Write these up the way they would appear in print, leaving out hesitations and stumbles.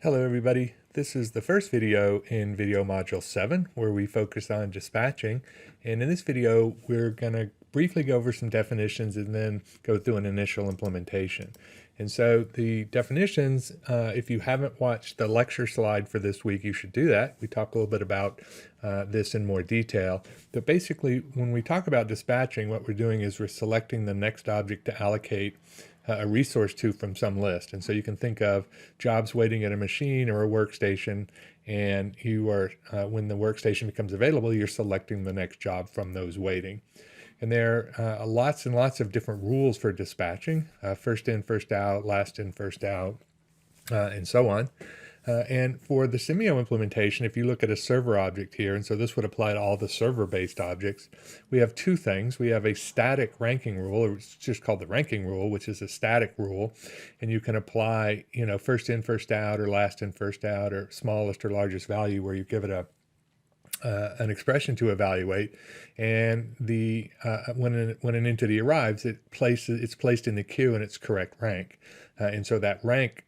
Hello everybody, this is the first video in video module 7 where we focus on dispatching, and in this video we're going to briefly go over some definitions and then go through an initial implementation. And so the definitions, if you haven't watched the lecture slide for this week, you should do that. We talk a little bit about this in more detail, but basically when we talk about dispatching, what we're doing is we're selecting the next object to allocate a resource to from some list. And so you can think of jobs waiting at a machine or a workstation, and you are, when the workstation becomes available, you're selecting the next job from those waiting. And there are lots and lots of different rules for dispatching, first in, first out, last in, first out, and so on. And for the Simio implementation, if you look at a server object here, and so this would apply to all the server-based objects, we have two things. We have a static ranking rule, or it's just called the ranking rule, which is a static rule. And you can apply, first in, first out, or last in, first out, or smallest or largest value, where you give it an expression to evaluate, and when an entity arrives, it's placed in the queue in its correct rank, and so that rank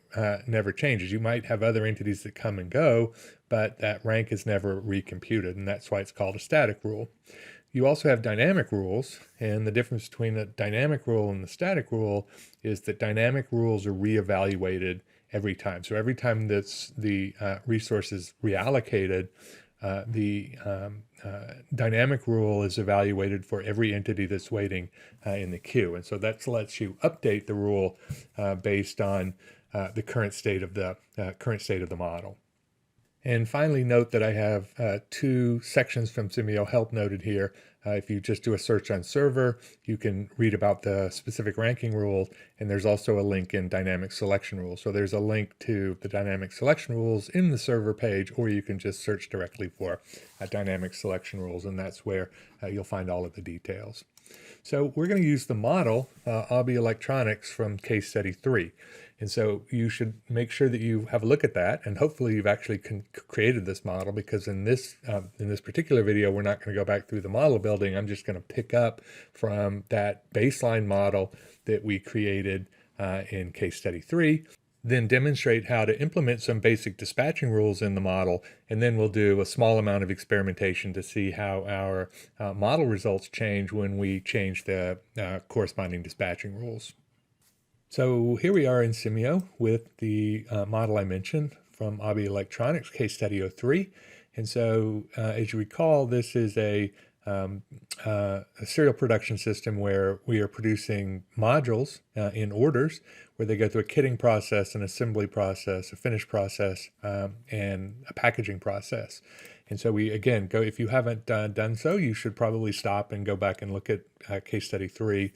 never changes. You might have other entities that come and go, but that rank is never recomputed, and that's why it's called a static rule. You also have dynamic rules, and the difference between a dynamic rule and the static rule is that dynamic rules are reevaluated every time. So every time that's the resource is reallocated, the dynamic rule is evaluated for every entity that's waiting in the queue, and so that lets you update the rule based on the current state of the model. And finally, note that I have two sections from Simio help noted here. If you just do a search on server, you can read about the specific ranking rule, and there's also a link in dynamic selection rules. So there's a link to the dynamic selection rules in the server page, or you can just search directly for dynamic selection rules, and that's where you'll find all of the details. So we're going to use the model, Abhi Electronics, from case study 3. And so you should make sure that you have a look at that, and hopefully you've actually created this model, because in this particular video, we're not going to go back through the model building. I'm just going to pick up from that baseline model that we created in case study 3, then demonstrate how to implement some basic dispatching rules in the model, and then we'll do a small amount of experimentation to see how our model results change when we change the corresponding dispatching rules. So here we are in Simio with the model I mentioned from Abhi Electronics, case study 03. And so as you recall, this is a serial production system where we are producing modules in orders, where they go through a kitting process, an assembly process, a finish process, and a packaging process. And so we, again, if you haven't done so, you should probably stop and go back and look at case study 3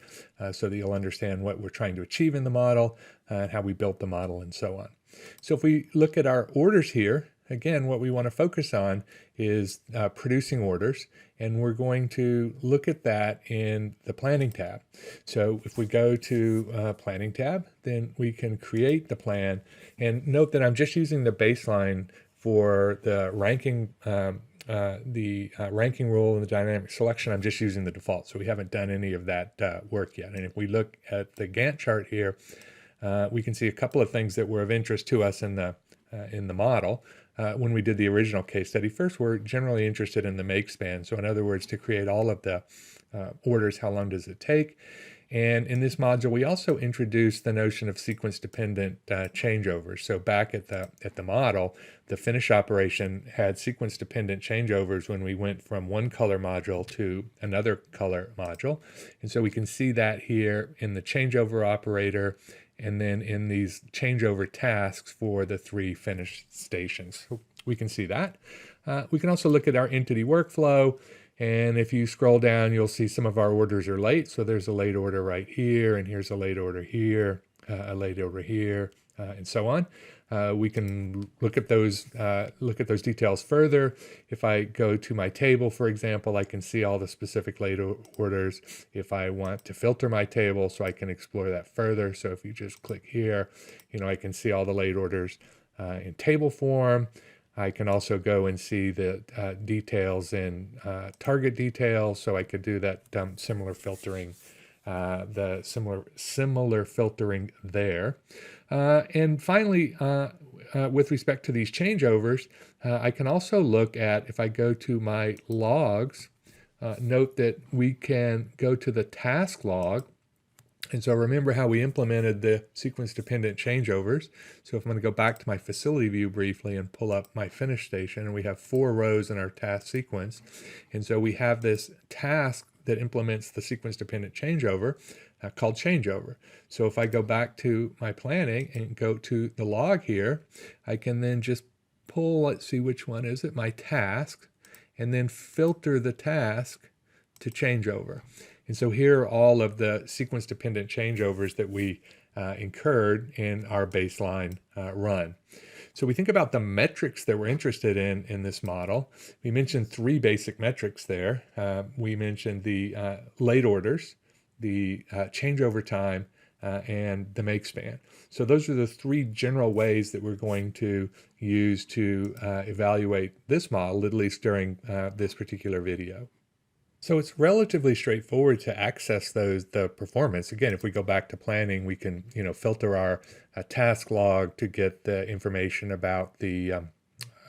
so that you'll understand what we're trying to achieve in the model and how we built the model and so on. So if we look at our orders here, again, what we want to focus on is producing orders, and we're going to look at that in the planning tab. So if we go to planning tab, then we can create the plan, and note that I'm just using the baseline for the ranking ranking rule and the dynamic selection. I'm just using the default, so we haven't done any of that work yet. And if we look at the Gantt chart here, we can see a couple of things that were of interest to us in the model. When we did the original case study, first, we're generally interested in the make span. So in other words, to create all of the orders, how long does it take? And in this module, we also introduced the notion of sequence-dependent changeovers. So back at the model, the finish operation had sequence-dependent changeovers when we went from one color module to another color module. And so we can see that here in the changeover operator, and then in these changeover tasks for the 3 finish stations. So we can see that. We can also look at our entity workflow. And if you scroll down, you'll see some of our orders are late. So there's a late order right here, and here's a late order here, a late order here, and so on. We can look at those details further. If I go to my table, for example, I can see all the specific late orders. If I want to filter my table, so I can explore that further. So if you just click here, I can see all the late orders in table form. I can also go and see the details in target details, so I could do that similar filtering the similar filtering there. And finally, with respect to these changeovers, I can also look at, if I go to my logs, note that we can go to the task log. And so remember how we implemented the sequence-dependent changeovers. So if I'm going to go back to my facility view briefly and pull up my finish station, and we have 4 rows in our task sequence. And so we have this task that implements the sequence-dependent changeover called changeover. So if I go back to my planning and go to the log here, I can then just pull, let's see which one is it, my task, and then filter the task to changeover. And so here are all of the sequence-dependent changeovers that we incurred in our baseline run. So we think about the metrics that we're interested in this model. We mentioned 3 basic metrics there. We mentioned the late orders, the changeover time, and the make span. So those are the 3 general ways that we're going to use to evaluate this model, at least during this particular video. So it's relatively straightforward to access the performance. Again, if we go back to planning, we can filter our task log to get the information about the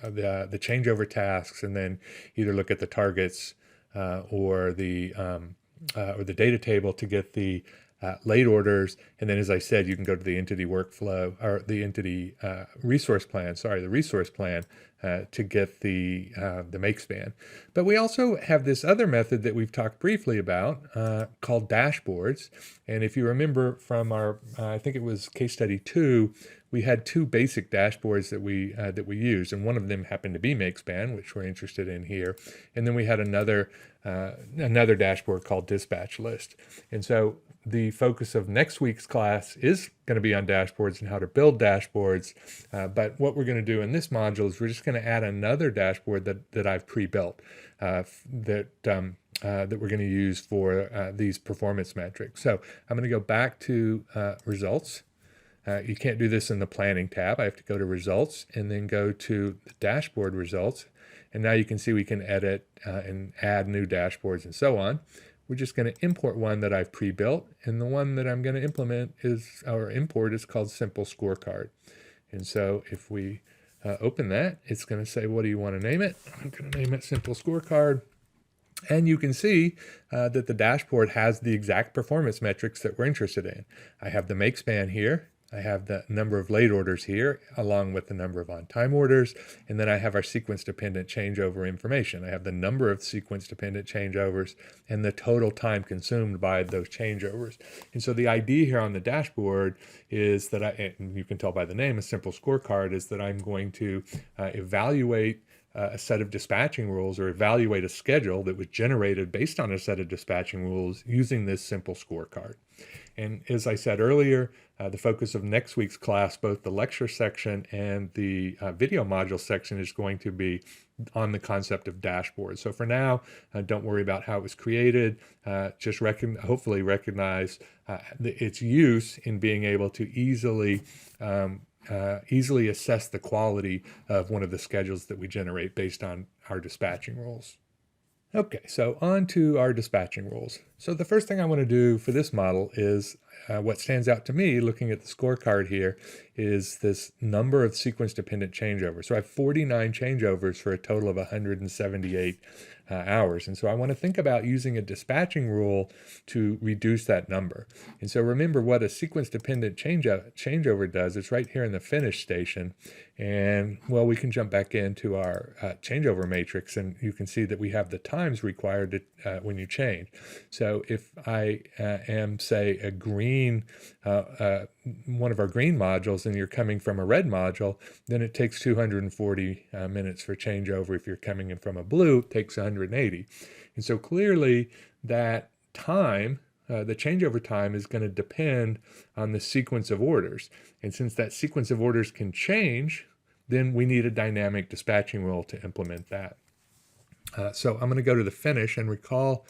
changeover tasks, and then either look at the targets or the data table to get the late orders. And then, as I said, you can go to the entity workflow, or the entity resource plan, the resource plan, to get the make span. But we also have this other method that we've talked briefly about called dashboards. And if you remember from our, I think it was case study 2, we had 2 basic dashboards that we used, and one of them happened to be make span, which we're interested in here. And then we had another dashboard called dispatch list. And so the focus of next week's class is going to be on dashboards and how to build dashboards. But what we're going to do in this module is we're just going to add another dashboard that I've pre-built that we're going to use for these performance metrics. So I'm going to go back to results. You can't do this in the planning tab. I have to go to results and then go to the dashboard results. And now you can see we can edit and add new dashboards and so on. We're just going to import one that I've pre-built, and the one that I'm going to import is called Simple Scorecard. And so if we open that, it's going to say, what do you want to name it? I'm going to name it Simple Scorecard. And you can see that the dashboard has the exact performance metrics that we're interested in. I have the make span here. I have the number of late orders here, along with the number of on-time orders, and then I have our sequence-dependent changeover information. I have the number of sequence-dependent changeovers and the total time consumed by those changeovers. And so the idea here on the dashboard is that and you can tell by the name, a simple scorecard, is that I'm going to evaluate a set of dispatching rules, or evaluate a schedule that was generated based on a set of dispatching rules using this simple scorecard. And as I said earlier, the focus of next week's class, both the lecture section and the video module section, is going to be on the concept of dashboards. So for now, don't worry about how it was created. Just hopefully recognize its use in being able to easily assess the quality of one of the schedules that we generate based on our dispatching rules. Okay, so on to our dispatching rules. So the first thing I want to do for this model is what stands out to me looking at the scorecard here is this number of sequence-dependent changeovers. So I have 49 changeovers for a total of 178 hours. And so I want to think about using a dispatching rule to reduce that number. And so remember what a sequence-dependent changeover does. It's right here in the finish station. And well, we can jump back into our changeover matrix, and you can see that we have the times required when you change. So if I am, say, a green, one of our green modules, and you're coming from a red module, then it takes 240 minutes for changeover. If you're coming in from a blue, it takes 180. And so clearly that time, the changeover time, is going to depend on the sequence of orders. And since that sequence of orders can change, then we need a dynamic dispatching rule to implement that. So I'm going to go to the finish and recall,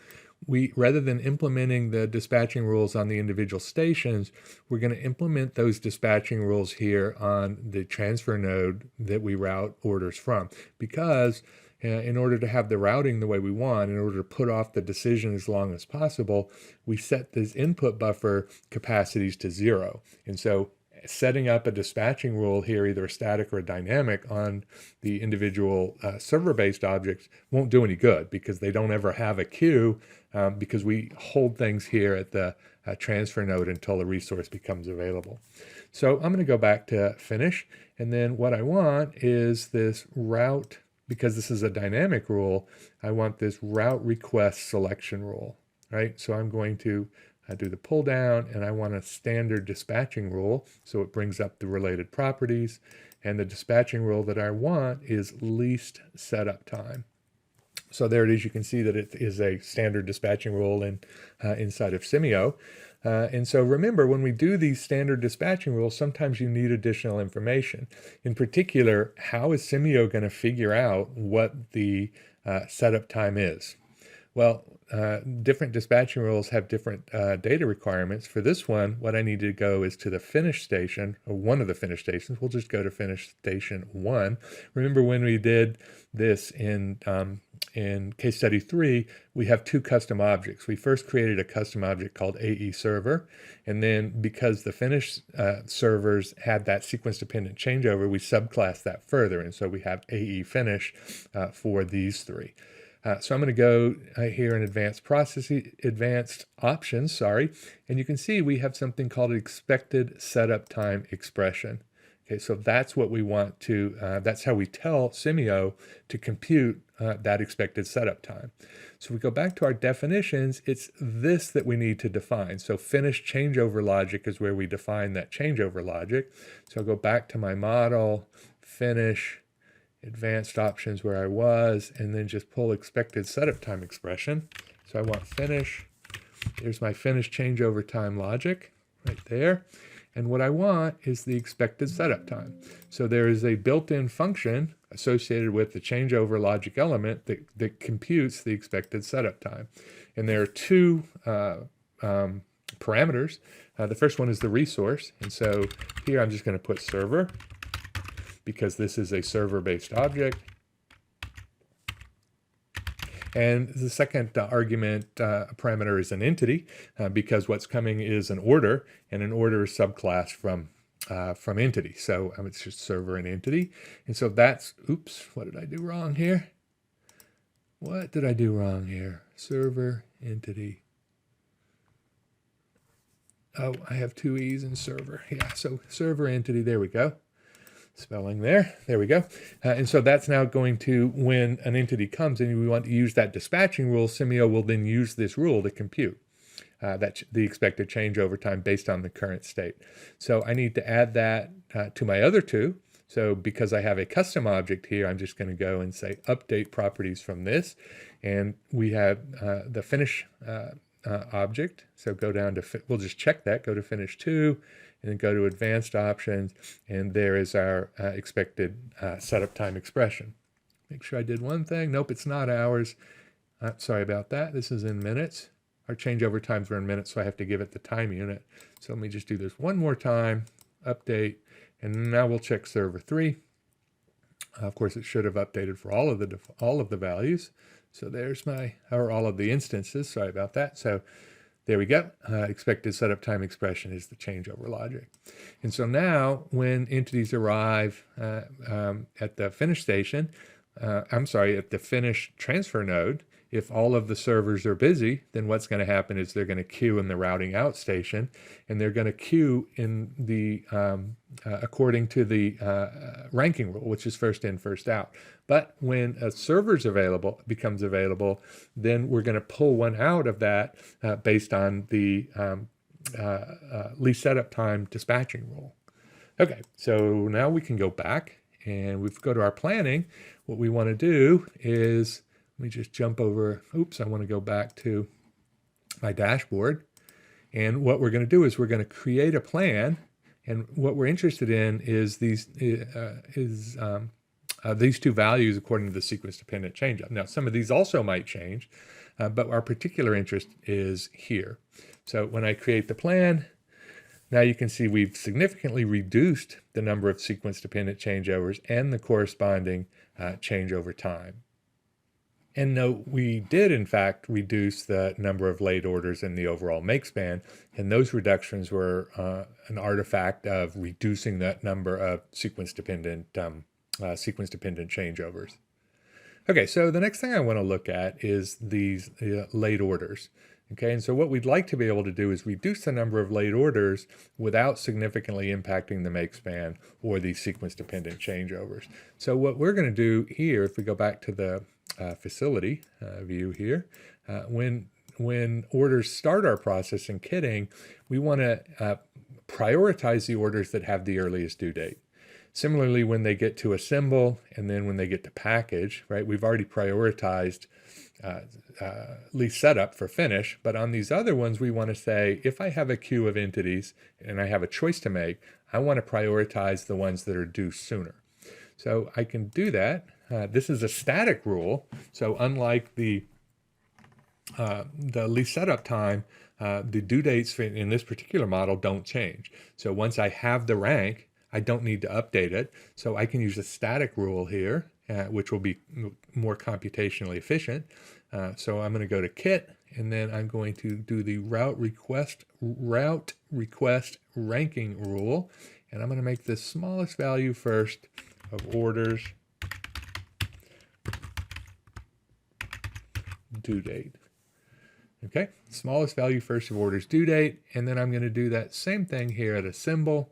rather than implementing the dispatching rules on the individual stations, we're going to implement those dispatching rules here on the transfer node that we route orders from. Because in order to have the routing the way we want, in order to put off the decision as long as possible, we set these input buffer capacities to 0. And so setting up a dispatching rule here, either a static or a dynamic, on the individual server-based objects won't do any good, because they don't ever have a queue, because we hold things here at the transfer node until a resource becomes available. So I'm going to go back to finish, and then what I want is this route, because this is a dynamic rule, I want this route request selection rule, right? So I'm going to do the pull down, and I want a standard dispatching rule, so it brings up the related properties, and the dispatching rule that I want is least setup time. So there it is. You can see that it is a standard dispatching rule inside of Simio. And so remember, when we do these standard dispatching rules, sometimes you need additional information. In particular, how is Simio going to figure out what the setup time is? Well, different dispatching rules have different data requirements. For this one, what I need to go is to the finish station, or one of the finish stations. We'll just go to finish station 1. Remember when we did this in case study 3, we have 2 custom objects. We first created a custom object called AE server, and then because the finish servers had that sequence dependent changeover, we subclassed that further, and so we have AE finish for these 3. So I'm going to go here in advanced options, and you can see we have something called expected setup time expression. Okay, so that's what we want to, that's how we tell Simio to compute that expected setup time. So we go back to our definitions, it's this that we need to define. So finish changeover logic is where we define that changeover logic. So I'll go back to my model, finish, advanced options where I was, and then just pull expected setup time expression. So I want finish. There's my finish changeover time logic right there. And what I want is the expected setup time. So there is a built-in function associated with the changeover logic element that computes the expected setup time. And there are 2 parameters. The first one is the resource. And so here I'm just going to put server, because this is a server-based object. And the second argument parameter is an entity, because what's coming is an order, and an order is subclassed from entity. So it's just server and entity. And so that's, oops, what did I do wrong here? What did I do wrong here? Server, entity. Oh, I have 2 E's in server. Yeah, so server, entity, there we go. Spelling there we go. And so that's now going to, when an entity comes and we want to use that dispatching rule, Simio will then use this rule to compute the expected changeover time based on the current state. So I need to add that to my other 2. So because I have a custom object here, I'm just going to go and say update properties from this. And we have the finish object. So go down to, we'll just check that, go to finish 2, and then go to advanced options, and there is our expected setup time expression. Make sure I did one thing. Nope, it's not hours. Sorry about that. This is in minutes. Our changeover times are in minutes, so I have to give it the time unit. So let me just do this one more time, update, and now we'll check server 3. Of course, it should have updated for all of the values. So there's my, or all of the instances. Sorry about that. So there we go. Expected setup time expression is the changeover logic. And so now when entities arrive at the finish station, at the finish transfer node, if all of the servers are busy, then what's going to happen is they're going to queue in the routing out station, and they're going to queue in the according to the ranking rule, which is first in, first out. But when a server's becomes available, then we're going to pull one out of that based on the least setup time dispatching rule. Okay, so now we can go back and we go to our planning. What we want to do is, let me just jump over, oops, I want to go back to my dashboard. And what we're going to do is we're going to create a plan. And what we're interested in is these 2 values according to the sequence dependent changeup. Now, some of these also might change, but our particular interest is here. So when I create the plan, now you can see we've significantly reduced the number of sequence dependent changeovers and the corresponding changeover time. And note, we did in fact reduce the number of late orders in the overall make span, and those reductions were an artifact of reducing that number of sequence-dependent changeovers. Okay, so the next thing I want to look at is these late orders. Okay, and so what we'd like to be able to do is reduce the number of late orders without significantly impacting the make span or the sequence-dependent changeovers. So what we're going to do here, if we go back to the facility view here, when orders start our process in kitting, we want to prioritize the orders that have the earliest due date. Similarly, when they get to assemble and then when they get to package, right, we've already prioritized least setup for finish, but on these other ones, we want to say, if I have a queue of entities and I have a choice to make, I want to prioritize the ones that are due sooner. So I can do that. This is a static rule. So unlike the least setup time, the due dates in this particular model don't change. So once I have the rank, I don't need to update it. So I can use a static rule here, which will be more computationally efficient. So I'm going to go to kit, and then I'm going to do the route request ranking rule. And I'm going to make the smallest value first of orders due date. Okay, smallest value first of orders due date, and then I'm going to do that same thing here at assemble.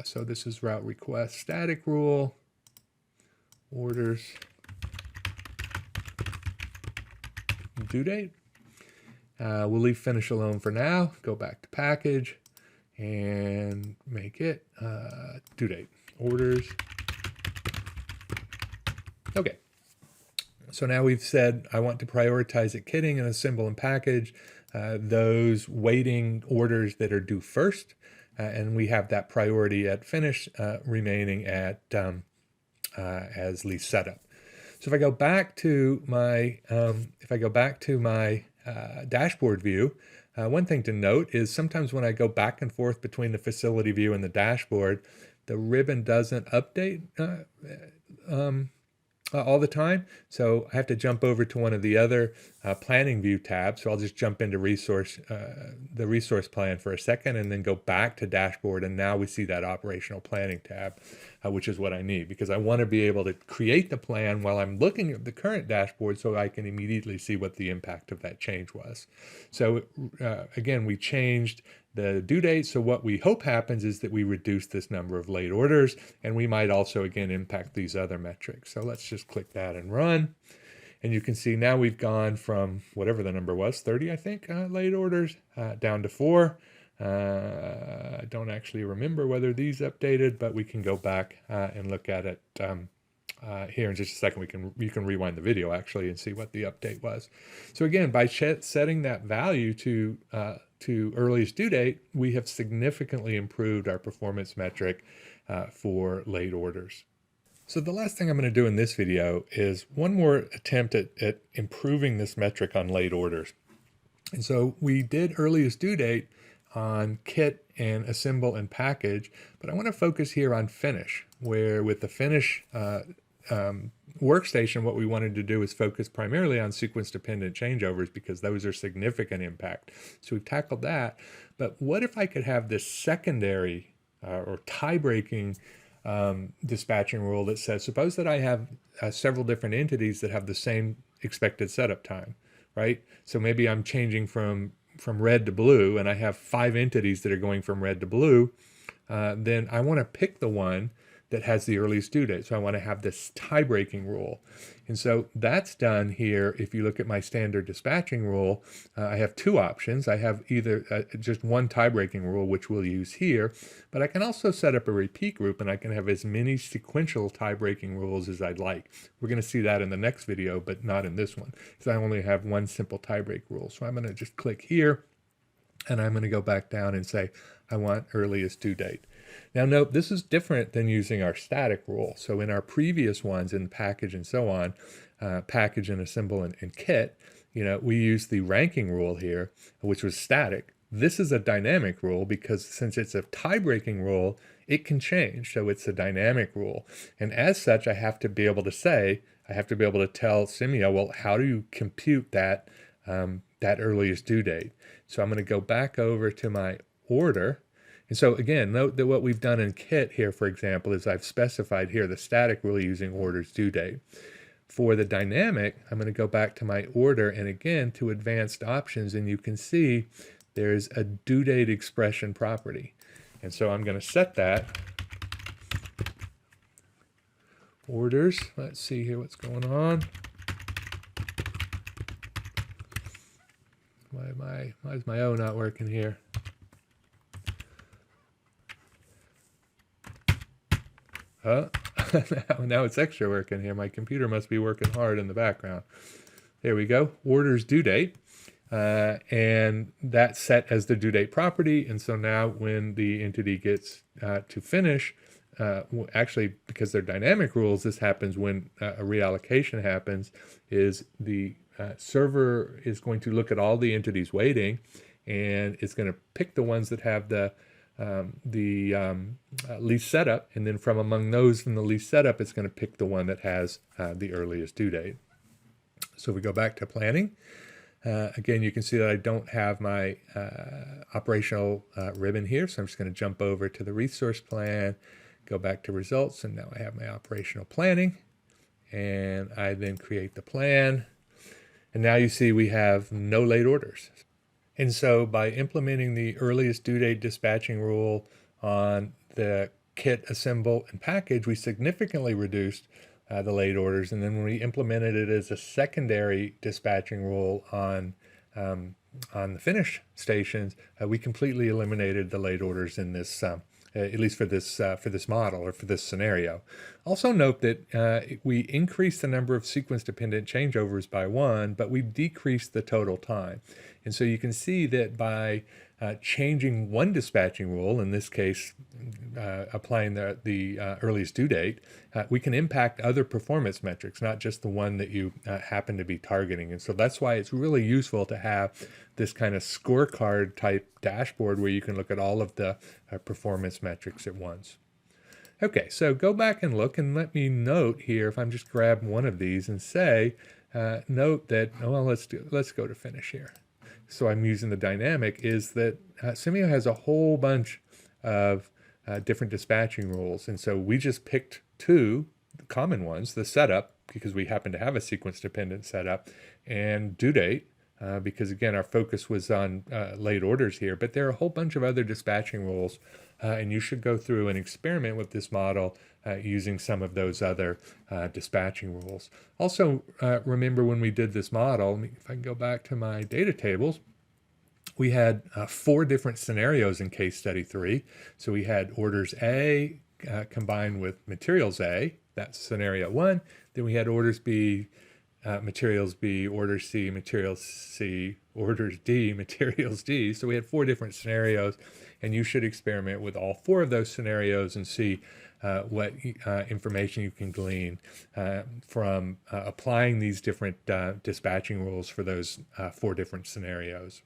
So this is route request static rule, orders due date. We'll leave finish alone for now, go back to package, and make it due date, orders. Okay. So now we've said I want to prioritize at kitting and assemble and package those waiting orders that are due first, and we have that priority at finish remaining at as least setup. So if I go back to my dashboard view, one thing to note is sometimes when I go back and forth between the facility view and the dashboard, the ribbon doesn't update all the time. So I have to jump over to one of the other planning view tabs. So I'll just jump into the resource plan for a second and then go back to dashboard. And now we see that operational planning tab, which is what I need, because I want to be able to create the plan while I'm looking at the current dashboard so I can immediately see what the impact of that change was. So again, we changed the due date. So what we hope happens is that we reduce this number of late orders, and we might also again impact these other metrics. So let's just click that and run. And you can see now we've gone from whatever the number was, 30, I think, late orders, down to 4. I don't actually remember whether these updated, but we can go back and look at it here in just a second. You can rewind the video actually and see what the update was. So again, by setting that value to earliest due date, we have significantly improved our performance metric for late orders. So the last thing I'm going to do in this video is one more attempt at improving this metric on late orders. And so we did earliest due date on kit and assemble and package, but I want to focus here on finish, where with the finish workstation, what we wanted to do is focus primarily on sequence-dependent changeovers because those are significant impact. So we've tackled that. But what if I could have this secondary or tie-breaking dispatching rule that says, suppose that I have several different entities that have the same expected setup time, right? So maybe I'm changing from red to blue, and I have 5 entities that are going from red to blue. Then I want to pick the one that has the earliest due date. So I want to have this tie-breaking rule. And so that's done here. If you look at my standard dispatching rule, I have 2 options. I have either just one tie-breaking rule, which we'll use here, but I can also set up a repeat group, and I can have as many sequential tie-breaking rules as I'd like. We're going to see that in the next video, but not in this one, because I only have one simple tie-break rule. So I'm going to just click here, and I'm going to go back down and say, I want earliest due date. Now note, this is different than using our static rule. So in our previous ones in package and so on, package and assemble and kit, we use the ranking rule here, which was static. This is a dynamic rule because since it's a tie-breaking rule, it can change. So it's a dynamic rule. And as such, I have to be able to say, I have to be able to tell Simio, well, how do you compute that, that earliest due date? So I'm going to go back over to my order. And so again, note that what we've done in Kit here, for example, is I've specified here the static rule using order's due date. For the dynamic, I'm going to go back to my order and again to advanced options, and you can see there's a due date expression property. And so I'm going to set that. Orders, let's see here what's going on. Why is my O not working here? Now it's extra working here. My computer must be working hard in the background. There we go. Orders due date. And that's set as the due date property. And so now when the entity gets to finish, actually, because they're dynamic rules, this happens when a reallocation happens, is the server is going to look at all the entities waiting, and it's going to pick the ones that have the least setup, and then from among those in the least setup, it's going to pick the one that has the earliest due date. So we go back to planning. Again, you can see that I don't have my operational ribbon here, so I'm just going to jump over to the resource plan, go back to results, and now I have my operational planning, and I then create the plan, and now you see we have no late orders. And so by implementing the earliest due date dispatching rule on the kit, assemble, and package, we significantly reduced the late orders. And then when we implemented it as a secondary dispatching rule on the finish stations, we completely eliminated the late orders in this, at least for this model or for this scenario. Also note that we increased the number of sequence-dependent changeovers by 1, but we decreased the total time. And so you can see that by changing one dispatching rule, in this case applying the earliest due date, we can impact other performance metrics, not just the one that you happen to be targeting. And so that's why it's really useful to have this kind of scorecard type dashboard where you can look at all of the performance metrics at once. Okay, so go back and look and let me note here, if I'm just grab one of these and say, note that, well, let's go to finish here. So I'm using the dynamic, is that Simio has a whole bunch of different dispatching rules. And so we just picked 2 common ones, the setup, because we happen to have a sequence-dependent setup, and due date, because again, our focus was on late orders here, but there are a whole bunch of other dispatching rules, and you should go through and experiment with this model using some of those other dispatching rules. Also, remember when we did this model, if I can go back to my data tables, we had 4 different scenarios in case study 3. So we had orders A combined with materials A, that's scenario 1. Then we had orders B, materials B, orders C, materials C, orders D, materials D. So we had 4 different scenarios, and you should experiment with all 4 of those scenarios and see what information you can glean from applying these different dispatching rules for those 4 different scenarios.